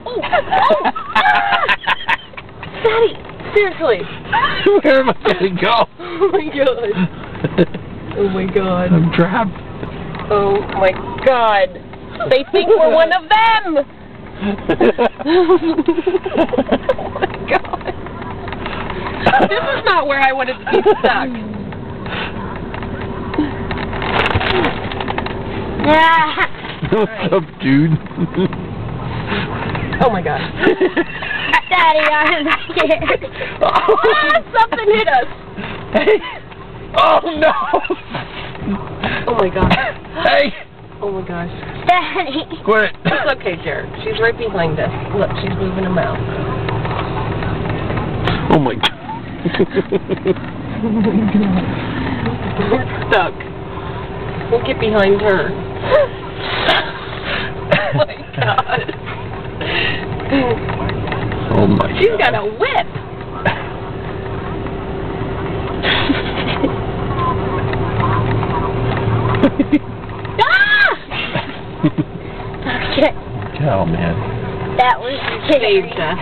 Oh! Oh! Daddy! Seriously! Where am I going to go? Oh my god! Oh my god! I'm trapped. Oh my god! They think we're one of them! Oh my god! This is not where I wanted to be stuck. What's up, dude? Oh my god. Daddy, I'm scared. Ah, something hit us. Hey! Oh no! Oh my god. Hey! Oh my gosh. Daddy. Quit! It's okay, Jared. She's right behind us. Look, she's moving them out. Oh my god. We're stuck. We'll get behind her. Oh my god. Oh my god. She's got a whip. Ah! Okay. Oh man. That was scary. Saved us.